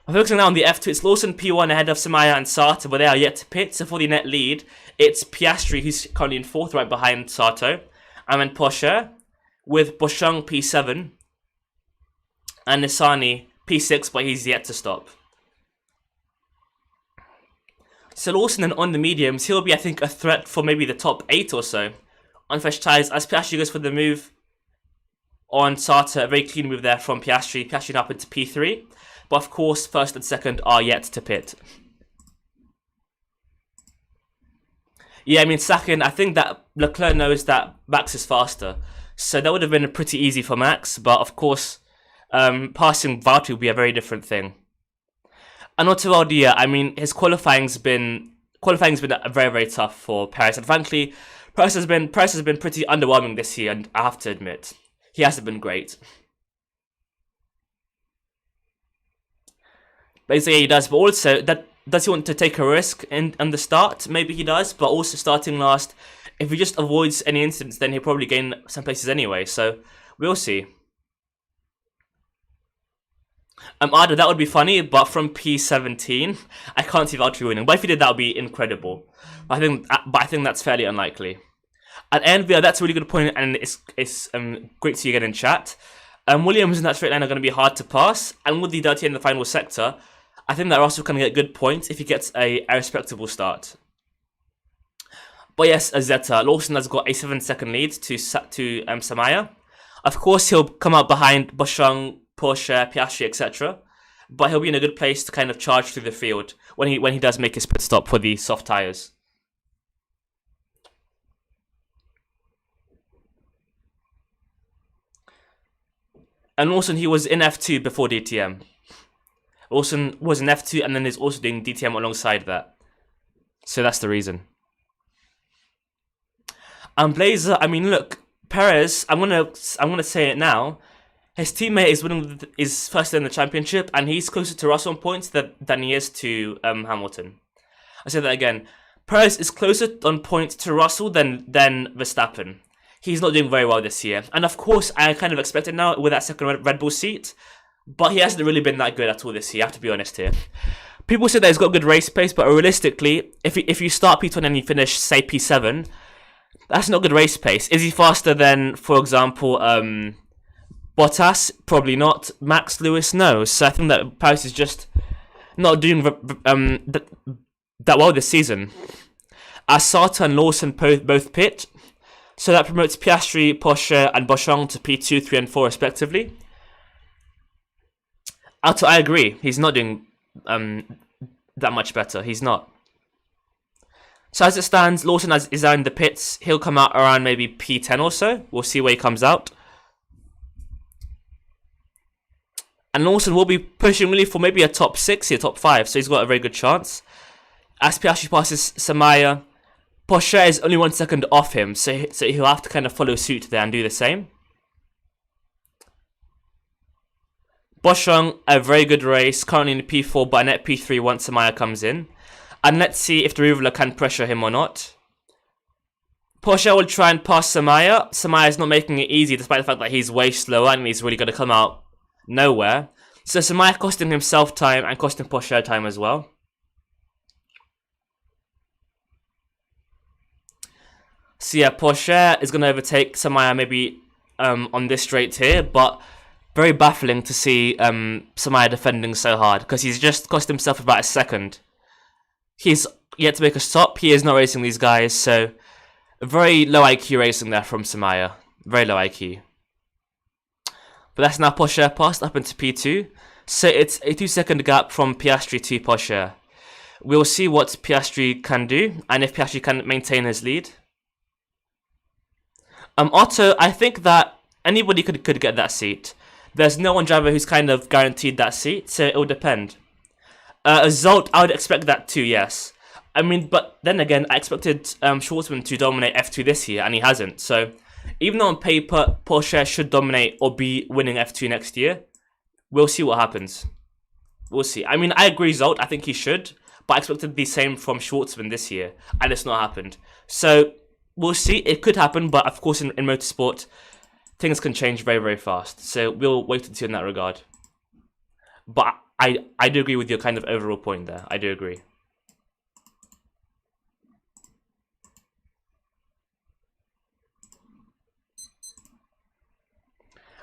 I'm focusing now on the F2. It's Lawson P1 ahead of Samaya and Sato, but they are yet to pit. So for the net lead, it's Piastri, who's currently in 4th, right behind Sato. And then Porsche with Boschung P7 and Nissany P6, but he's yet to stop. So Lawson then on the mediums, he'll be, I think, a threat for maybe the top 8 or so on fresh tyres as Piastri goes for the move on Sato. A very clean move there from Piastri. Piastri up into P3. But of course, 1st and 2nd are yet to pit. Yeah, I mean, Sakin, I think that Leclerc knows that Max is faster. So that would have been pretty easy for Max. But of course, passing Valtteri would be a very different thing. And Ottavio, I mean, his qualifying's been very, very tough for Paris. And frankly, Price has been pretty underwhelming this year, and I have to admit, he hasn't been great. Basically, he does, but also that does he want to take a risk on the start? Maybe he does, but also starting last, if he just avoids any incidents, then he'll probably gain some places anyway. So we'll see. Ada, that would be funny, but from P17, I can't see Valtteri winning. But if he did, that would be incredible. But I think that's fairly unlikely. At Envia, that's a really good point, and it's great to see you again in chat. Williams in that straight line are going to be hard to pass, and with the dirty in the final sector, I think that Russell can get good points if he gets a respectable start. But yes, Azeta, Lawson has got a 7-second lead to Samaya. Of course, he'll come out behind Boschung, Porsche, Piastri, etc. But he'll be in a good place to kind of charge through the field when he does make his pit stop for the soft tyres. And Lawson, he was in F2 before DTM. Lawson was in F2 and then is also doing DTM alongside that. So that's the reason. And Blazer, I mean, look, Perez, I'm gonna say it now. His teammate is first in the championship, and he's closer to Russell on points than he is to Hamilton. I say that again. Perez is closer on points to Russell than Verstappen. He's not doing very well this year, and of course, I kind of expected now with that second Red Bull seat, but he hasn't really been that good at all this year. I have to be honest here. People say that he's got good race pace, but realistically, if you start P20 and you finish say P7, that's not good race pace. Is he faster than, for example, Bottas? Probably not. Max Lewis? No. So I think that Paris is just not doing that well this season. Asata and Lawson both pit, so that promotes Piastri, Porsche, and Boschung to P2, 3, and 4 respectively. Alto, I agree. He's not doing that much better. He's not. So as it stands, Lawson is out in the pits. He'll come out around maybe P10 or so. We'll see where he comes out. And Lawson will be pushing really for maybe a top 6 here, top 5. So he's got a very good chance. As Piastri passes Samaya, Porsche is only 1 second off him. So he'll have to kind of follow suit there and do the same. Boschung, a very good race. Currently in P4, but net P3 once Samaya comes in. And let's see if the Rivola can pressure him or not. Porsche will try and pass Samaya. Samaya is not making it easy despite the fact that he's way slower and he's really going to come out nowhere. So Samaya costing himself time and costing Porsche time as well. So yeah, Porsche is going to overtake Samaya maybe on this straight here, but very baffling to see Samaya defending so hard because he's just cost himself about a second. He's yet to make a stop. He is not racing these guys, so very low IQ racing there from Samaya. Very low IQ. But that's now Porsche passed up into P2. So it's a 2-second gap from Piastri to Porsche. We'll see what Piastri can do and if Piastri can maintain his lead. Otto, I think that anybody could get that seat. There's no one driver who's kind of guaranteed that seat, so it will depend. Zolt, I would expect that too, yes. I mean, but then again, I expected Schwartzman to dominate F2 this year, and he hasn't. So, even though on paper, Porsche should dominate or be winning F2 next year, we'll see what happens. We'll see. I mean, I agree, Zolt, I think he should, but I expected the same from Schwartzman this year, and it's not happened. So, we'll see. It could happen, but of course, in motorsport, things can change very, very fast. So, we'll wait and see in that regard. But I do agree with your kind of overall point there. I do agree.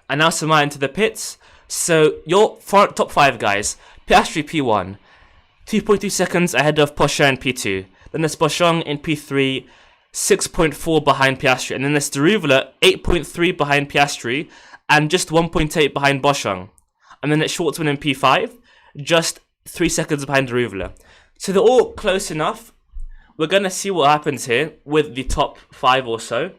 And now Samaya into the pits. So your top 5 guys. Piastri P1. 2.2 seconds ahead of Porsche in P2. Then there's Boschung in P3. 6.4 behind Piastri. And then there's Deruvla 8.3 behind Piastri. And just 1.8 behind Boschung. And then it's Schwartzman in P5. Just 3 seconds behind Deruvla. So they're all close enough. We're going to see what happens here with the top 5 or so.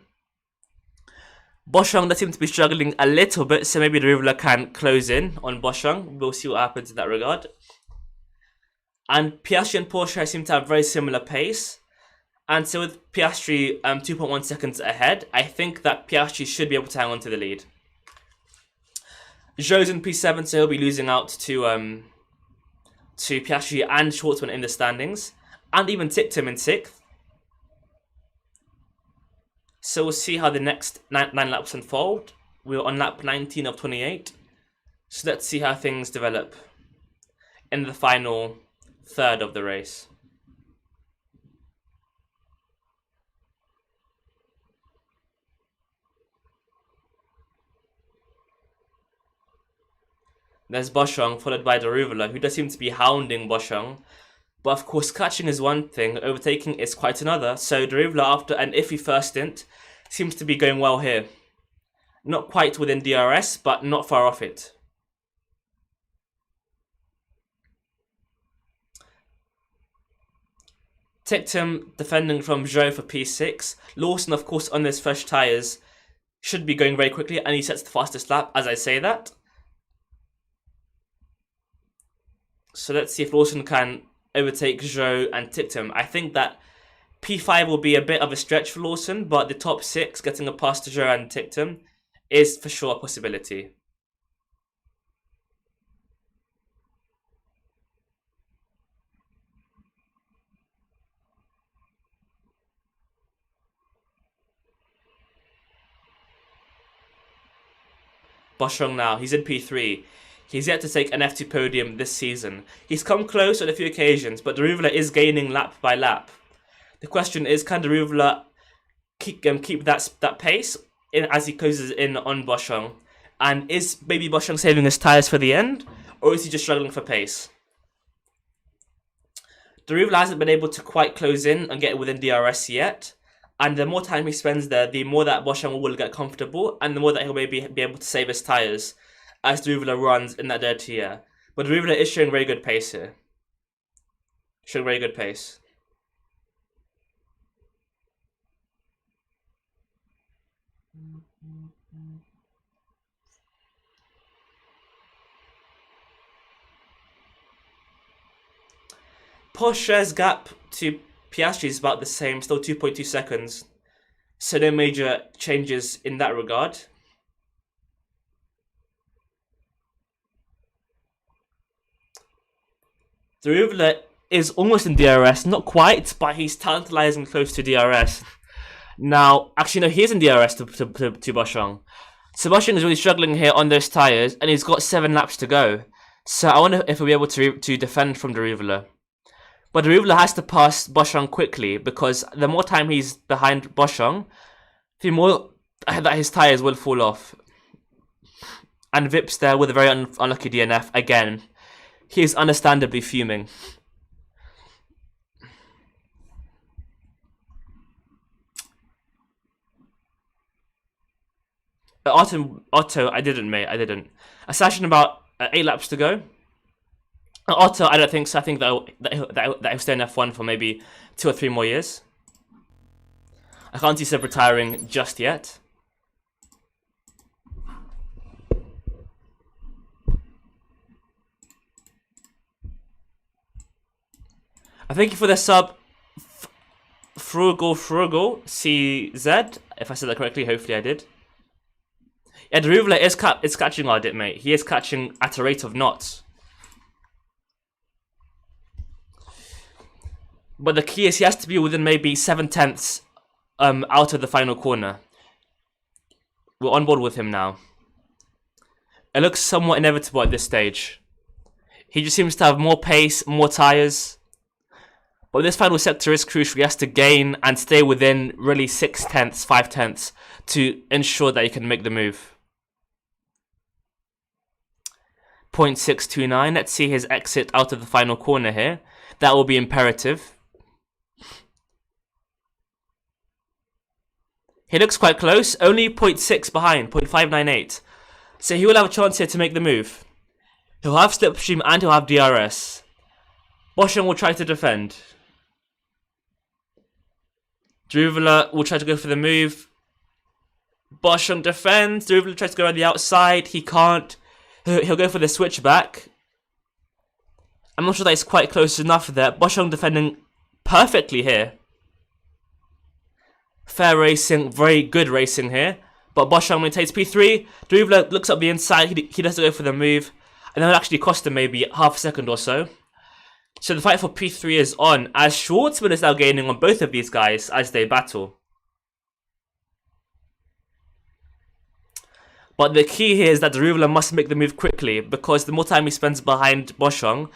Boschung does seem to be struggling a little bit, so maybe Deruvla can close in on Boschung. We'll see what happens in that regard. And Piastri and Porsche seem to have very similar pace. And so with Piastri 2.1 seconds ahead, I think that Piastri should be able to hang on to the lead. Zhou's in P7, so he'll be losing out to Piastri and Schwartzman in the standings, and even Ticktum in 6th. So we'll see how the next 9 laps unfold. We're on lap 19 of 28. So let's see how things develop in the final third of the race. There's Boschung, followed by Daruvala, who does seem to be hounding Boschung. But of course, catching is one thing, overtaking is quite another. So Daruvala, after an iffy first stint, seems to be going well here. Not quite within DRS, but not far off it. Ticktum defending from Zhou for P6. Lawson, of course, on his fresh tyres, should be going very quickly, and he sets the fastest lap as I say that. So let's see if Lawson can overtake Zhou and Ticktum. I think that P5 will be a bit of a stretch for Lawson, but the top 6 getting a pass to Zhou and Ticktum is for sure a possibility. Boschung now, he's in P3. He's yet to take an F2 podium this season. He's come close on a few occasions, but Daruvala is gaining lap by lap. The question is, can Daruvala keep that pace as he closes in on Boschung? And is maybe Boschung saving his tyres for the end, or is he just struggling for pace? Daruvala hasn't been able to quite close in and get within DRS yet. And the more time he spends there, the more that Boschung will get comfortable, and the more that he'll maybe be able to save his tyres as Daruvala runs in that dirty air. But Daruvala is showing very good pace here. Showing very good pace. Porsche's gap to Piastri is about the same, still 2.2 seconds. So no major changes in that regard. Daruvala is almost in DRS, not quite, but he's tantalizing close to DRS. Now, actually no, he is in DRS to Boschung. So Boschung is really struggling here on those tyres, and he's got 7 laps to go. So I wonder if he'll be able to defend from Daruvala. But Daruvala has to pass Boschung quickly, because the more time he's behind Boschung, the more that his tyres will fall off. And Vips there with a very unlucky DNF again. He is understandably fuming. Otto, I didn't, mate. I didn't. A session about 8 laps to go. Otto, I don't think so. I think that he'll stay in F1 for maybe 2 or 3 more years. I can't see Seb retiring just yet. I thank you for the sub, Frugal CZ, if I said that correctly. Hopefully I did. Yeah, Daruvala is catching our dip, mate. He is catching at a rate of knots. But the key is he has to be within maybe 7/10 out of the final corner. We're on board with him now. It looks somewhat inevitable at this stage. He just seems to have more pace, more tyres. But this final sector is crucial. He has to gain and stay within really 6/10, 5/10 to ensure that he can make the move. 0.629. Let's see his exit out of the final corner here. That will be imperative. He looks quite close. Only 0.6 behind. 0.598. So he will have a chance here to make the move. He'll have slipstream and he'll have DRS. Boschung will try to defend. Daruvala will try to go for the move. Boschung defends. Daruvala tries to go around the outside. He can't. He'll go for the switchback. I'm not sure that it's quite close enough there. Boschung defending perfectly here. Fair racing, very good racing here. But Boschung maintains P3. Deruvla looks up the inside. He doesn't go for the move. And that actually cost him maybe half a second or so. So the fight for P3 is on, as Schwartzman is now gaining on both of these guys as they battle. But the key here is that Deruvla must make the move quickly, because the more time he spends behind Boschung,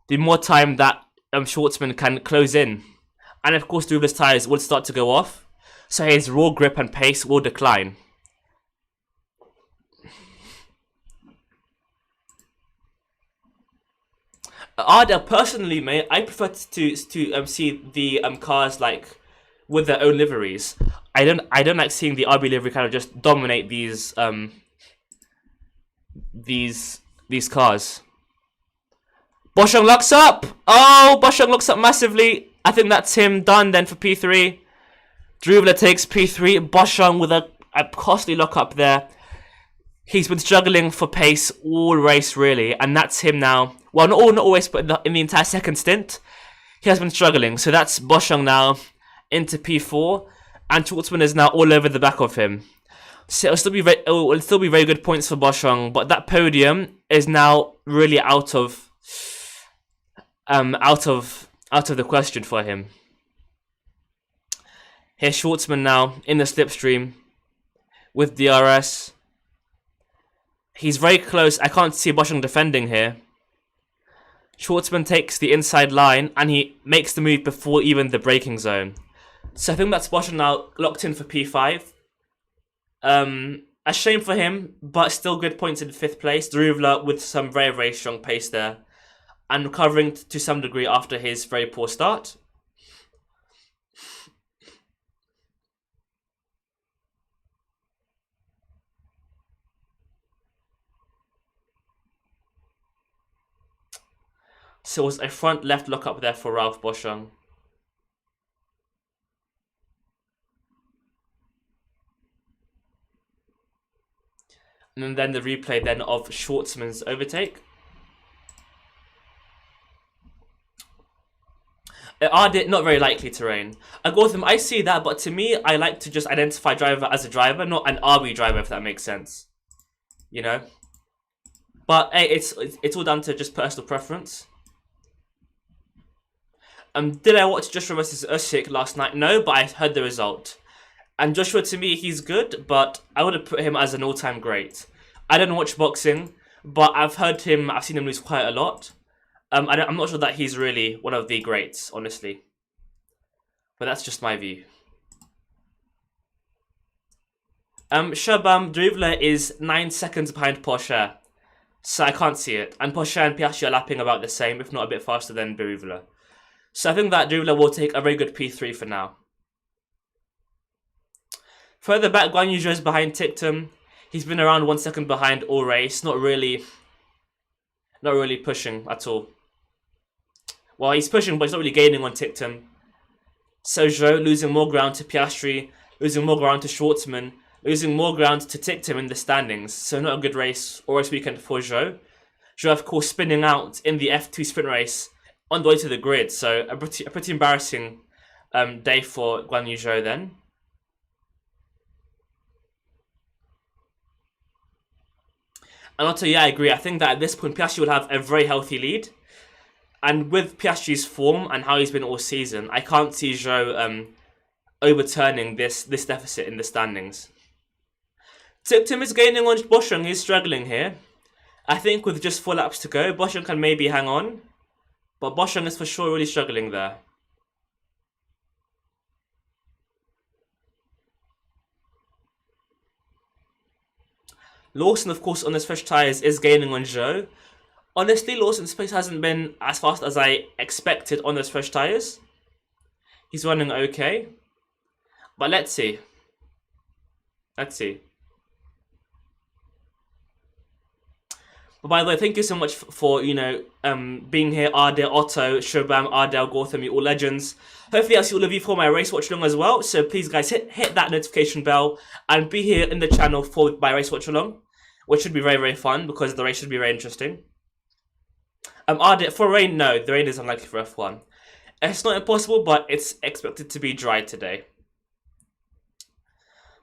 the more time that Schwartzman can close in. And of course Deruvla's tyres will start to go off, so his raw grip and pace will decline. Ardell, personally, mate, I prefer to see the cars like with their own liveries. I don't like seeing the RB livery kind of just dominate these cars. Boschung locks up. Oh, Boschung locks up massively. I think that's him done then for P3. Deruvla takes P3. Boschung with a costly lock up there. He's been struggling for pace all race, really, and that's him now. Well, not always, but in the entire second stint, he has been struggling. So that's Boschung now into P4, and Schwartzman is now all over the back of him. So it'll still be very good points for Boschung, but that podium is now really out of the question for him. Here's Schwartzman now in the slipstream with DRS. He's very close. I can't see Boschung defending here. Schwartzman takes the inside line and he makes the move before even the braking zone. So I think that's Boschung now locked in for P5. A shame for him, but still good points in 5th place. Deruvla with some very, very strong pace there, and recovering to some degree after his very poor start. So it was a front left lock up there for Ralph Boschung. And then the replay then of Schwartzman's overtake. Ardit, not very likely terrain. Gotham, I see that, but to me, I like to just identify driver as a driver, not an RB driver, if that makes sense. You know? But hey, it's all down to just personal preference. Did I watch Joshua versus Usyk last night? No, but I heard the result. And Joshua, to me, he's good, but I would have put him as an all-time great. I don't watch boxing, but I've seen him lose quite a lot. I'm not sure that he's really one of the greats, honestly. But that's just my view. Shabam Deruvla is 9 seconds behind Porsche, so I can't see it. And Porsche and Piastri are lapping about the same, if not a bit faster than Deruvla. So I think that Deruvla will take a very good P3 for now. Further back, Guan Yu Zhou is behind Ticktum. He's been around 1 second behind all race, not really pushing at all. Well, he's pushing, but he's not really gaining on Ticktum. So Zhou losing more ground to Piastri, losing more ground to Schwartzman, losing more ground to Ticktum in the standings. So not a good race or race weekend for Zhou. Zhou, of course, spinning out in the F2 sprint race on the way to the grid. So a pretty embarrassing day for Guan Yu Zhou then. And Otto, yeah, I agree. I think that at this point, Piastri will have a very healthy lead. And with Piastri's form and how he's been all season, I can't see Zhou overturning this deficit in the standings. Ticktum is gaining on Boschung. He's struggling here. I think with just 4 laps to go, Boschung can maybe hang on. But Boschung is for sure really struggling there. Lawson, of course, on his fresh tyres is gaining on Zhou. Honestly, Lawson's pace hasn't been as fast as I expected on those fresh tyres. He's running okay. But let's see. Let's see. But by the way, thank you so much for, being here. Ardell, Otto, Shobam, Ardell, Gotham, you all legends. Hopefully I'll see all of you for my race watch along as well. So please guys, hit that notification bell and be here in the channel for my race watch along, which should be very, very fun because the race should be very interesting. Ardell, for rain, no, the rain is unlikely for F1. It's not impossible, but it's expected to be dry today.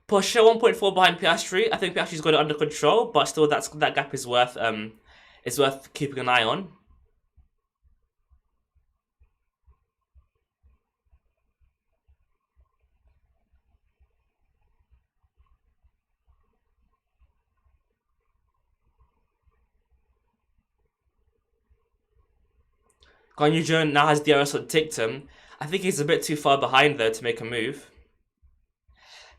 Porsche 1.4 behind Piastri. I think Piastri's got it under control, but still, that gap is worth keeping an eye on. Guan Yu Zhou now has DRS on Tictum. I think he's a bit too far behind though to make a move.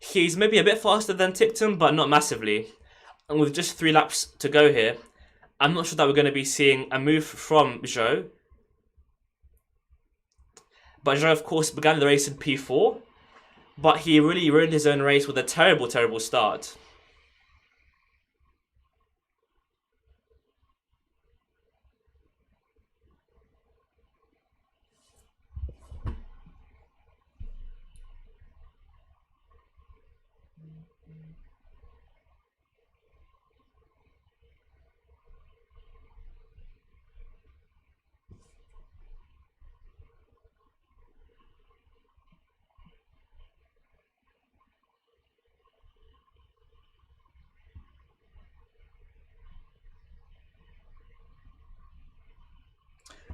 He's maybe a bit faster than Tictum, but not massively. And with just 3 laps to go here, I'm not sure that we're going to be seeing a move from Zhou. But Zhou, of course, began the race in P4. But he really ruined his own race with a terrible, terrible start.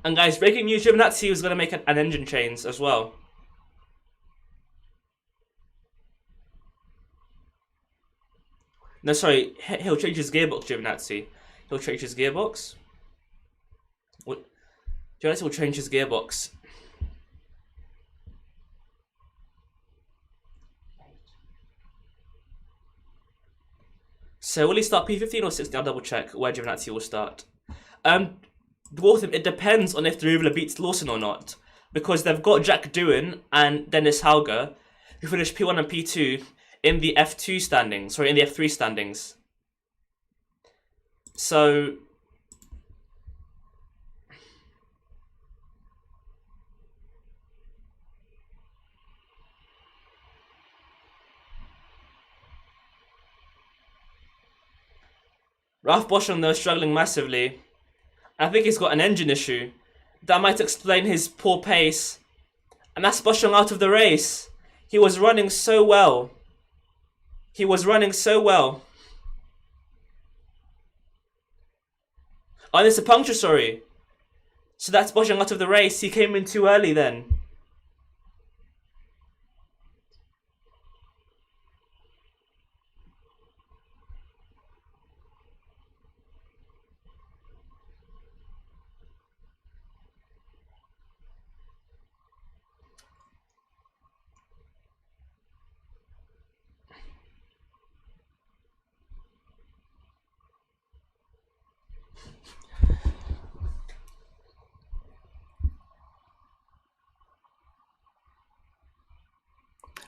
And guys, breaking news, Giovinazzi was going to make an engine change as well. No, sorry, he'll change his gearbox, Giovinazzi. He'll change his gearbox. Giovinazzi will change his gearbox. So will he start P15 or 16? I'll double check where Giovinazzi will start. It depends on if Derivla beats Lawson or not. Because they've got Jack Doohan and Dennis Hauger, who finished P1 and P2 in the F2 standings, sorry, in the F3 standings. So Ralph Boschung though struggling massively. I think he's got an engine issue. That might explain his poor pace. And that's Boschung out of the race. He was running so well. He was running so well. Oh, and it's a puncture, sorry. So that's Boschung out of the race. He came in too early then.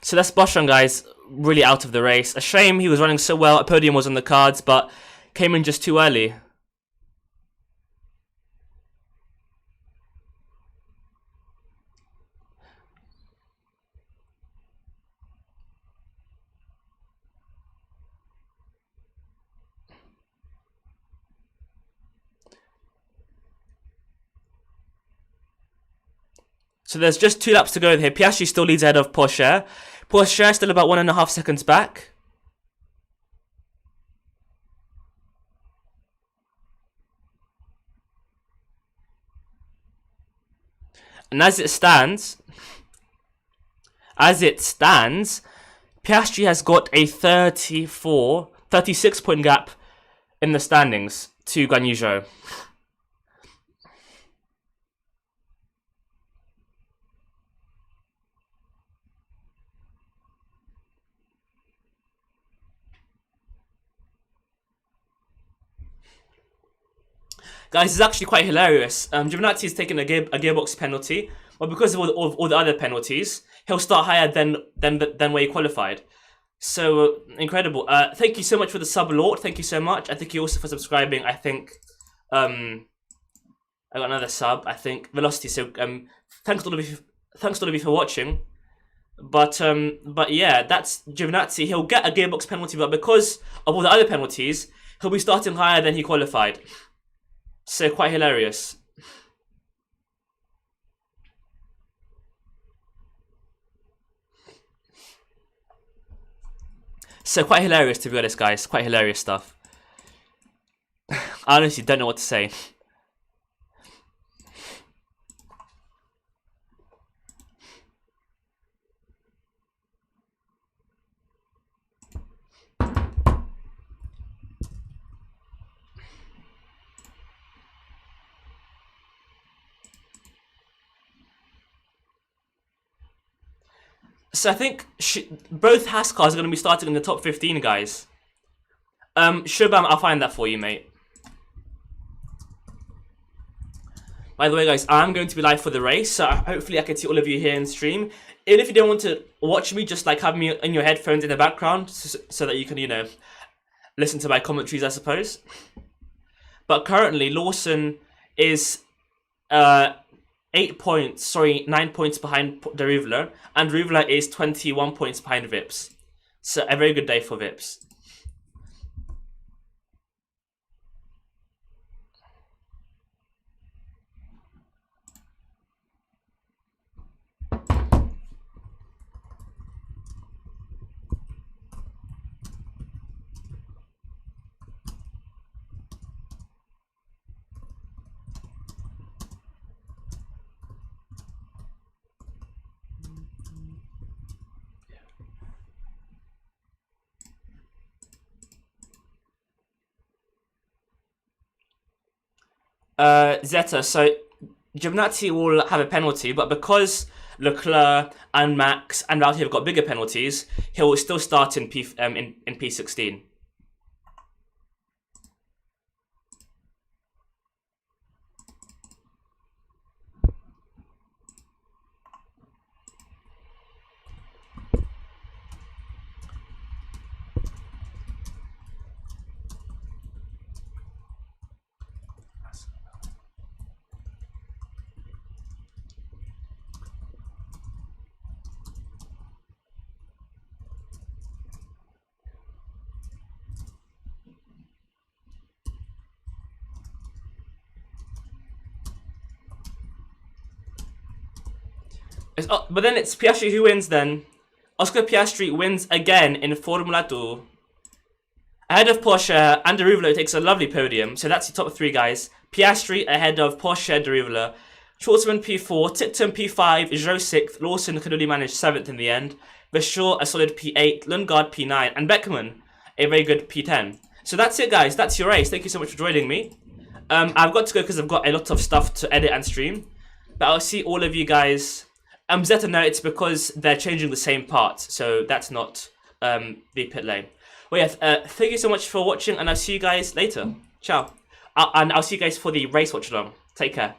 So that's Boschung, guys, really out of the race. A shame, he was running so well. A podium was on the cards, but came in just too early. So there's just 2 laps to go here. Piastri still leads ahead of Porsche. Porsche still about 1.5 seconds back. And as it stands, Piastri has got a 36 point gap in the standings to Guan Yu Zhou. Guys, it's actually quite hilarious. Giovinazzi has taken a gearbox penalty, but because of all the other penalties, he'll start higher than where he qualified. So incredible. Thank you so much for the sub, Lord. Thank you so much. I thank you also for subscribing. I think I got another sub. I think Velocity. So thanks to all of you for watching. But yeah, that's Giovinazzi. He'll get a gearbox penalty, but because of all the other penalties, he'll be starting higher than he qualified. So quite hilarious. So quite hilarious, to be honest, guys. Quite hilarious stuff. I honestly don't know what to say. So I think both Haas cars are going to be starting in the top 15, guys. Shubham, I'll find that for you, mate. By the way, guys, I'm going to be live for the race, so hopefully I can see all of you here in stream. Even if you don't want to watch me, just like have me in your headphones in the background, so that you can, you know, listen to my commentaries, I suppose. But currently, Lawson is 9 points behind Derivler, and Ruvler is 21 points behind Vips. So a very good day for Vips. Zeta, so Giovinazzi will have a penalty, but because Leclerc and Max and Valtteri have got bigger penalties, he'll still start in P16. But then it's Piastri who wins then. Oscar Piastri wins again in Formula 2. Ahead of Porsche, and Derivler takes a lovely podium. So that's the top 3 guys. Piastri ahead of Porsche and Derivler. Schwartzman P4, Tipton P5, Zhou 6th, Lawson could only manage 7th in the end. Vishal a solid P8, Lundgaard P9, and Beckman a very good P10. So that's it, guys. That's your race. Thank you so much for joining me. I've got to go because I've got a lot of stuff to edit and stream. But I'll see all of you guys. Zeta, no, it's because they're changing the same part, so that's not the pit lane. Well, yeah, thank you so much for watching, and I'll see you guys later. Ciao. And I'll see you guys for the race watch along. Take care.